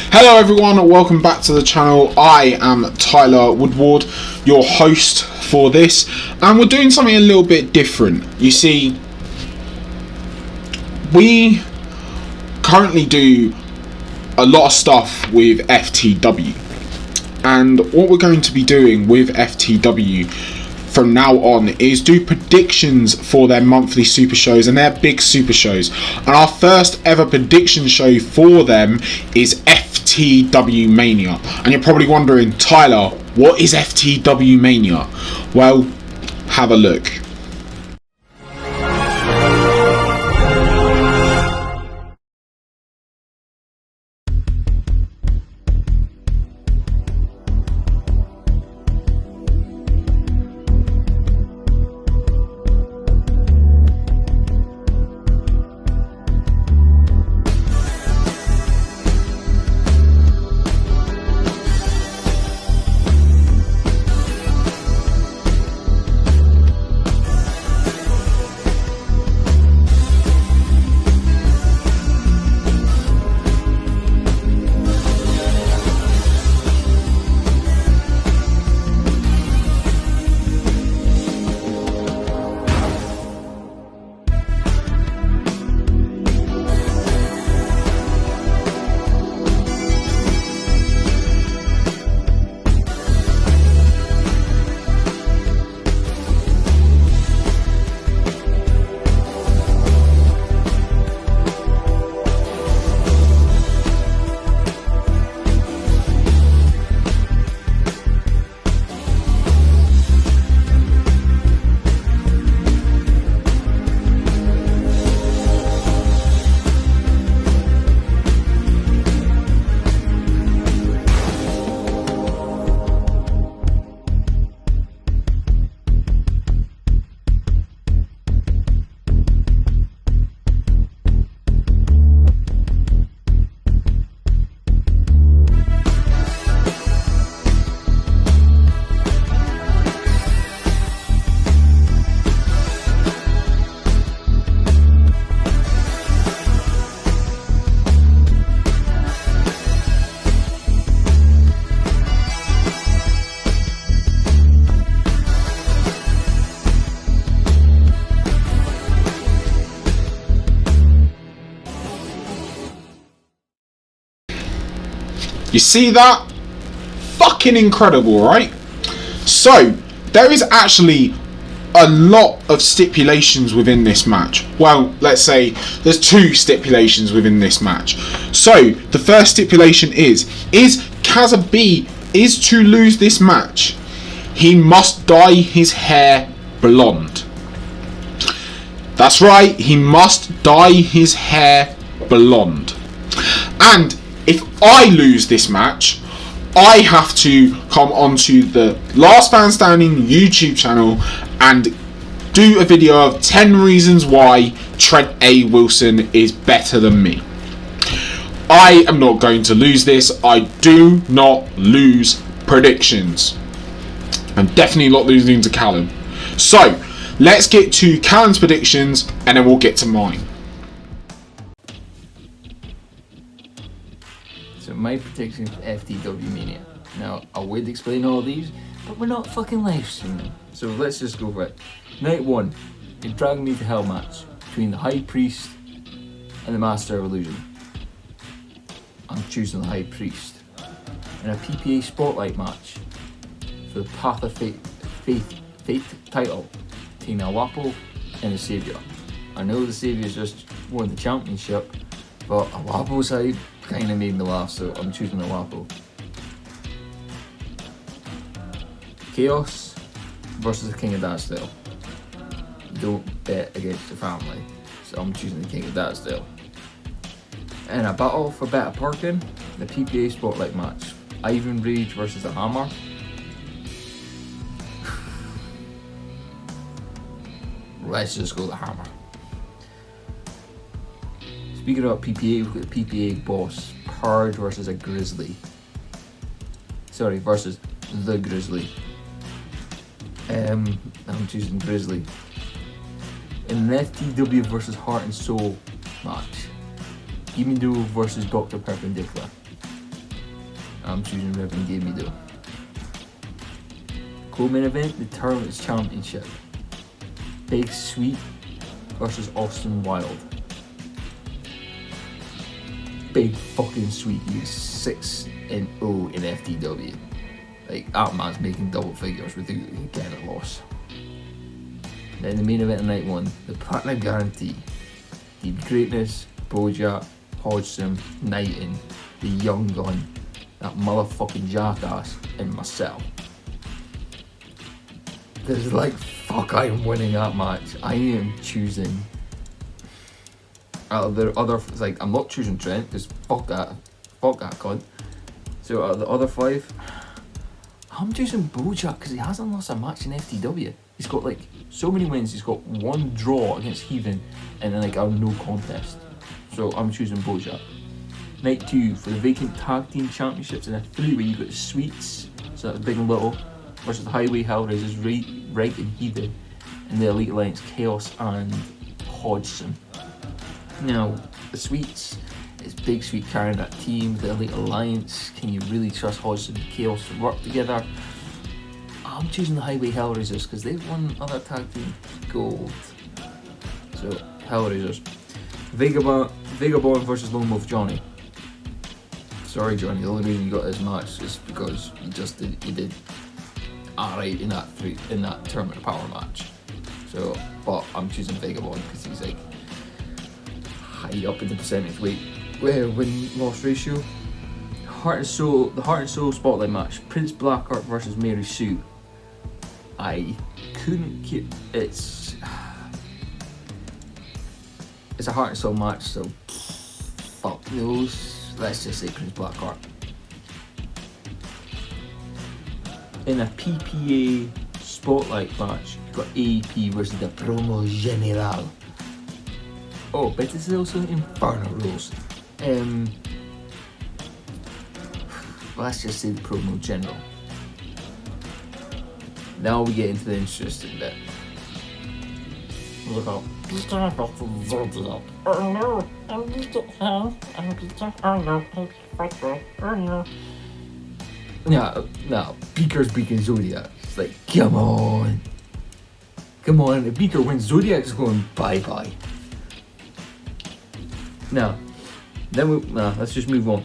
Hello everyone, welcome back to the channel. I am Tyler Woodward, your host for this, and we're doing something a little bit different. You see, we currently do a lot of stuff with FTW, and what we're going to be doing with FTW from now on is do predictions for their monthly super shows and their big super shows. And our first ever prediction show for them is FTWmania. And you're probably wondering, Tyler, what is FTWmania? Well, have a look. You see that? Fucking incredible, right? So, there is actually a lot of stipulations within this match. Well, let's say there's two stipulations within this match. So, the first stipulation is Kazza B is to lose this match, he must dye his hair blonde. That's right, he must dye his hair blonde. And if I lose this match, I have to come onto the Last Man Standing YouTube channel and do a video of 10 reasons why Trent A. Wilson is better than me. I am not going to lose this. I do not lose predictions. I'm definitely not losing to Callum. So, let's get to Callum's predictions and then we'll get to mine. So my predictions for FTWmania. Now, I would explain all these, but we're not fucking live streaming. So let's just go for it. Night 1, a Drag Me to Hell match between the High Priest and the Master of Illusion. I'm choosing the High Priest. And a PPA Spotlight match for the Path of Fate title between Awapo and the Saviour. I know the Saviour's just won the championship, but Awapo's side kind of made me laugh, so I'm choosing Awapo. Chaos versus the King of Dadsdale. Don't bet against your family, so I'm choosing the King of Dadsdale. And a battle for better parking, the PPA Spotlight match. Ivan Rage versus the Hammer. Let's just go the Hammer. Speaking about PPA, we've got the PPA boss, Purge versus a Grizzly. Versus the Grizzly. I'm choosing Grizzly. In an FTW versus Heart and Soul match, Emendo versus Dr. Perpendicular. I'm choosing Reverend Gamey though. Co-main event, the Tournament Championship. Big Sweet versus Austin Wilde. Big fucking Sweet, he's 6-0 in FTW. Like, that man's making double figures without getting a loss. Then the main event of night 1, the Platinum Guarantee. The Greatness, Bojack, Hodgson, Knighton, the Young Gun, that motherfucking jackass, and myself. There's like, fuck, I'm winning that match. I am choosing. The other, like, I'm not choosing Trent, because fuck that cunt. So out of the other 5, I'm choosing Bojack because he hasn't lost a match in FTW. He's got like so many wins. He's got 1 draw against Heathen and then like a no contest. So I'm choosing Bojack. Night 2 for the vacant tag team championships in a 3-way. You got the Sweets, so that's Big and Little, versus the Highway Hellraisers, Right and Heathen, and the Elite Alliance, Chaos and Hodgson. Now the Sweets. Is Big Sweet carrying that team, the Elite Alliance? Can you really trust Hodgson and Chaos to work together? I'm choosing the Highway Hellraisers because they've won other tag team gold. So, Hellraisers. Vagabond versus Lone Wolf Johnny. Sorry Johnny, the only reason you got this match is because you did alright in that Tournament of Power match. So, but I'm choosing Vagabond because he's like high up in the percentage win-loss ratio. The Heart and Soul Spotlight match. Prince Blackheart versus Mary Sue. I couldn't keep. It's a Heart and Soul match, so fuck those. Let's just say Prince Blackheart. In a PPA Spotlight match, you've got AP versus the Promo General. Oh, but this is also Inferno Rules. Let's just say the Promo General. Now we get into the interesting bit. Look up. Zodiac. Oh no, I'm Peter. Oh no, No, Beaker's beating Zodiac. It's like, come on. If Beaker wins, Zodiac's going bye-bye. Let's just move on.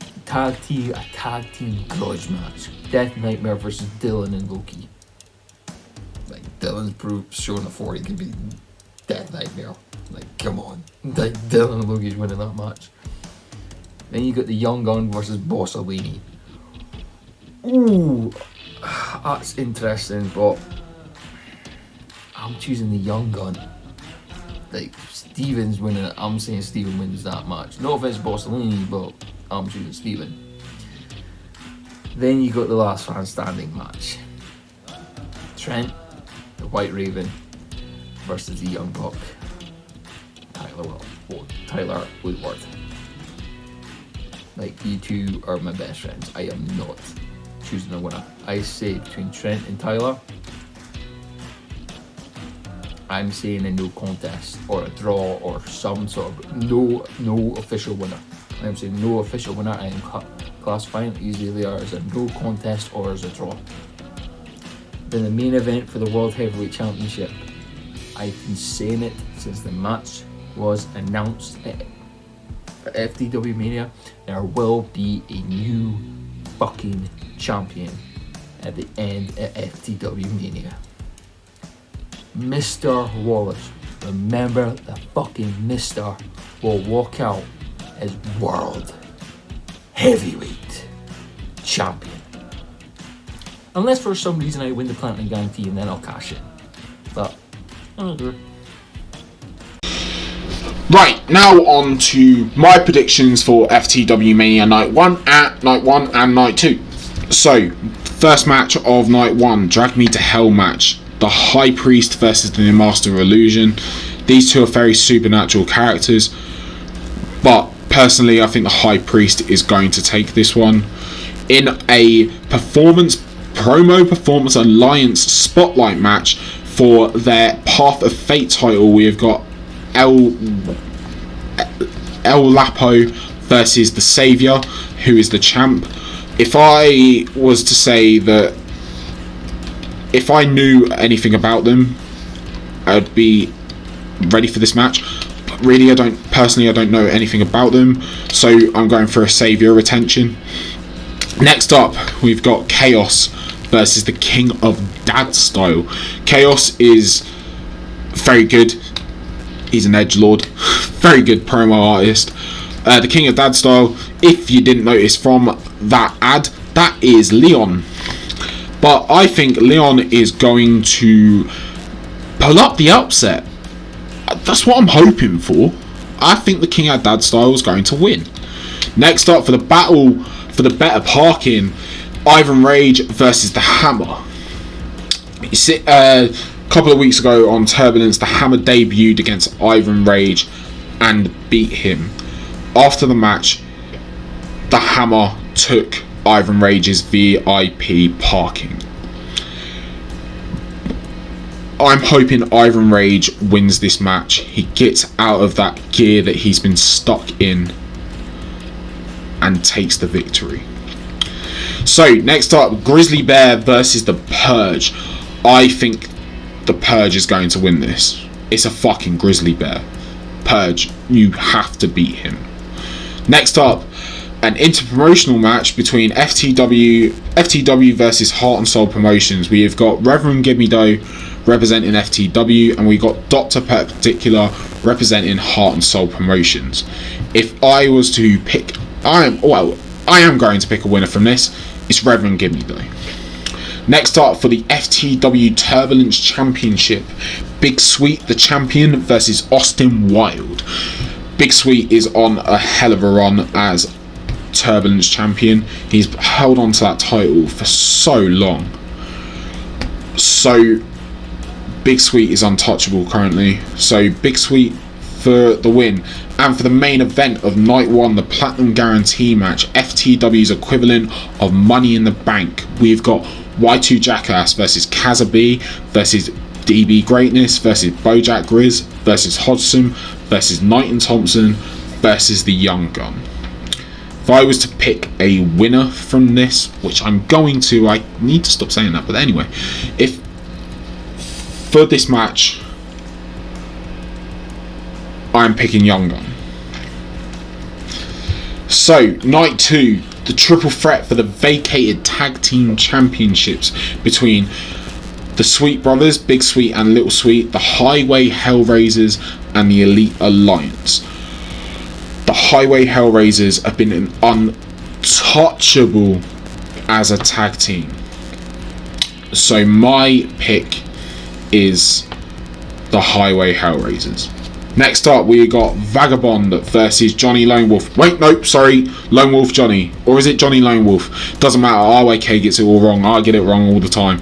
A tag team grudge match. Death Nightmare versus Dylan and Loki. Like, Dylan's showing the 40 can be Death Nightmare. Like, come on. Like, Dylan and Loki's winning that match. Then you got the Young Gun versus Boss Awini. Ooh, that's interesting, but I'm choosing the Young Gun. Like, Steven's winning it. I'm saying Steven wins that match. No offense to Bossellini, but I'm choosing Steven. Then you got the last man standing match. Trent, the White Raven, versus the Young Buck, Tyler Woodward. Like, you two are my best friends. I am not choosing a winner. I say between Trent and Tyler, I'm saying a no contest or a draw or some sort of no official winner. I'm saying no official winner. I am classifying easily they are as a no contest or as a draw. Then the main event for the World Heavyweight Championship. I've been saying it since the match was announced at FTWmania. There will be a new fucking champion at the end of FTWmania. Mr Wallace, remember the fucking Mr will walk out as World Heavyweight Champion. Unless for some reason I win the Platinum Guarantee and then I'll cash in. But, Right, now on to my predictions for FTWmania Night 1 and Night 2. So, first match of Night 1, Drag Me to Hell match. The High Priest versus the Master of Illusion. These two are very supernatural characters, but personally I think the High Priest is going to take this one. In a Promo Performance Alliance Spotlight match for their Path of Fate title, we have got El Lapo versus the Savior, who is the champ. if I was to say that if I knew anything about them, I'd be ready for this match. But really, I don't know anything about them, so I'm going for a saviour retention. Next up, we've got Chaos versus the King of Dad Style. Chaos is very good. He's an edgelord, very good promo artist. The King of Dad Style, if you didn't notice from that ad, that is Leon. But I think Leon is going to pull up the upset. That's what I'm hoping for. I think the King of Dad Style is going to win. Next up, for the battle for the better parking, Ivan Rage versus the Hammer. You see, a couple of weeks ago on Turbulence, the Hammer debuted against Ivan Rage and beat him. After the match, the Hammer took Ivan Rage's VIP parking. I'm hoping Ivan Rage wins this match. He gets out of that gear that he's been stuck in and takes the victory. So next up, Grizzly Bear versus the Purge. I think the Purge is going to win this. It's a fucking Grizzly Bear. Purge, you have to beat him. Next up, an interpromotional match between FTW versus Heart and Soul Promotions. We have got Reverend Gimme Dough representing FTW, and we got Dr. Particular representing Heart and Soul Promotions. If I was to pick, I am going to pick a winner from this. It's Reverend Gimme Dough. Next up, for the FTW Turbulence Championship, Big Sweet the champion versus Austin Wilde. Big Sweet is on a hell of a run as Turbulence champion. He's held on to that title for so long. So Big Sweet is untouchable currently. So Big Sweet for the win. And for the main event of night one, the Platinum Guarantee match, FTW's equivalent of Money in the Bank, we've got Y2 Jackass versus Kazabi versus DB Greatness versus Bojack Grizz versus Hodgson versus Knight and Thompson versus the Young Gun. If I was to pick a winner from this, which I'm going to, I need to stop saying that, but anyway, if for this match I'm picking Young Gun. So night two, the triple threat for the vacated tag team championships between the Sweet Brothers, Big Sweet and Little Sweet, the Highway Hellraisers and the Elite Alliance. The Highway Hellraisers have been untouchable as a tag team. So my pick is the Highway Hellraisers. Next up, we got Vagabond versus Johnny Lone Wolf. Wait, nope, sorry, Lone Wolf Johnny. Or is it Johnny Lone Wolf? Doesn't matter, RYK gets it all wrong. I get it wrong all the time.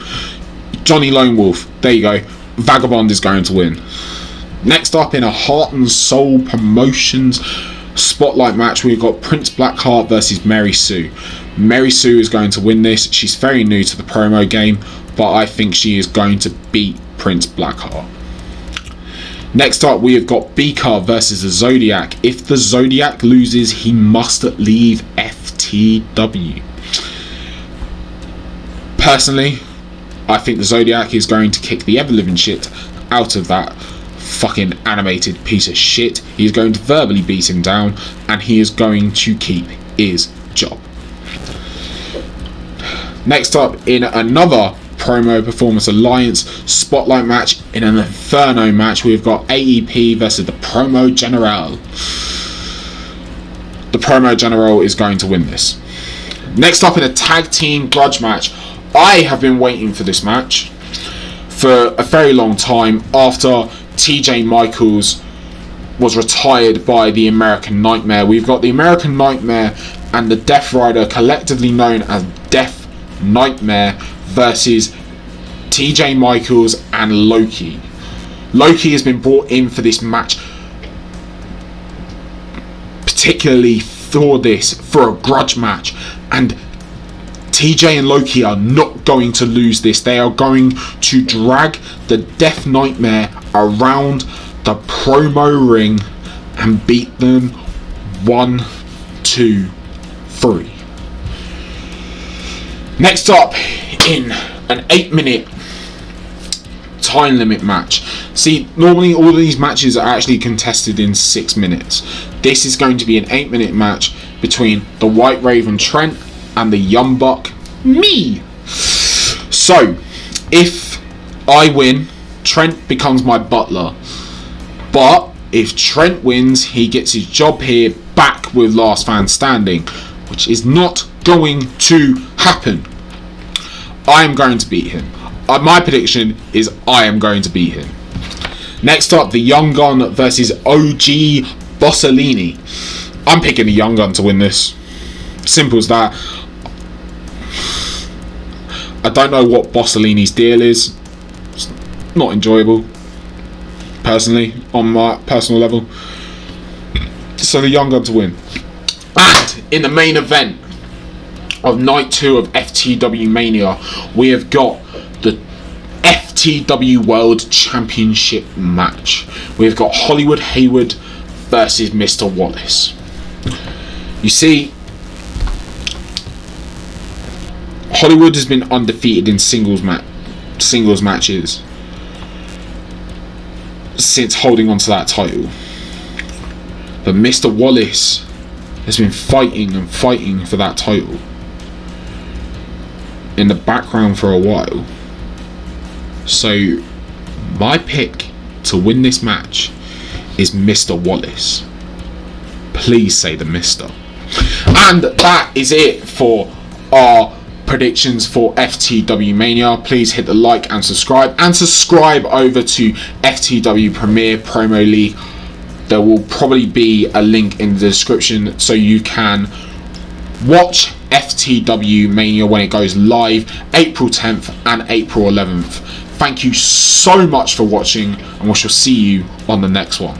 Johnny Lone Wolf, there you go. Vagabond is going to win. Next up, in a Heart and Soul Promotions spotlight match, we've got Prince Blackheart versus Mary Sue. Mary Sue is going to win this. She's very new to the promo game, but I think she is going to beat Prince Blackheart. Next up, we have got Beaker versus the Zodiac. If the Zodiac loses, he must leave FTW. Personally, I think the Zodiac is going to kick the ever-living shit out of that fucking animated piece of shit. He's going to verbally beat him down, and he is going to keep his job. Next up, in another Promo Performance Alliance spotlight match, in an Inferno match, we've got AEP versus the Promo General. The Promo General is going to win this. Next up, in a tag team grudge match, I have been waiting for this match for a very long time after TJ Michaels was retired by the American Nightmare. We've got the American Nightmare and the Death Rider, collectively known as Death Nightmare, versus TJ Michaels and Loki. Loki has been brought in for this match particularly for a grudge match, and TJ and Loki are not going to lose this. They are going to drag the Death Nightmare around the promo ring and beat them 1, 2, 3. Next up, in an 8-minute time limit match. See, normally all of these matches are actually contested in 6 minutes. This is going to be an 8-minute match between the White Raven Trent and the Young Buck me. So, if I win, Trent becomes my butler. But if Trent wins, he gets his job here back with Last Man Standing, which is not going to happen. I am going to beat him. My prediction is I am going to beat him. Next up, the Young Gun versus OG Bossellini. I'm picking the Young Gun to win this. Simple as that. I don't know what Bossellini's deal is. It's not enjoyable, personally, on my personal level. So the Young Gun to win. And in the main event of night 2 of FTWmania, we have got the FTW World Championship match. We've got Hayward versus Mr Wallace. You see, Hayward has been undefeated in singles matches since holding on to that title. But Mr Wallace has been fighting and fighting for that title in the background for a while. So my pick to win this match is Mr Wallace. Please say the Mr. And that is it for our predictions for FTWmania. Please hit the like and subscribe over to FTW Premier Promo League. There will probably be a link in the description so you can watch FTWmania when it goes live April 10th and April 11th. Thank you so much for watching, and we shall see you on the next one.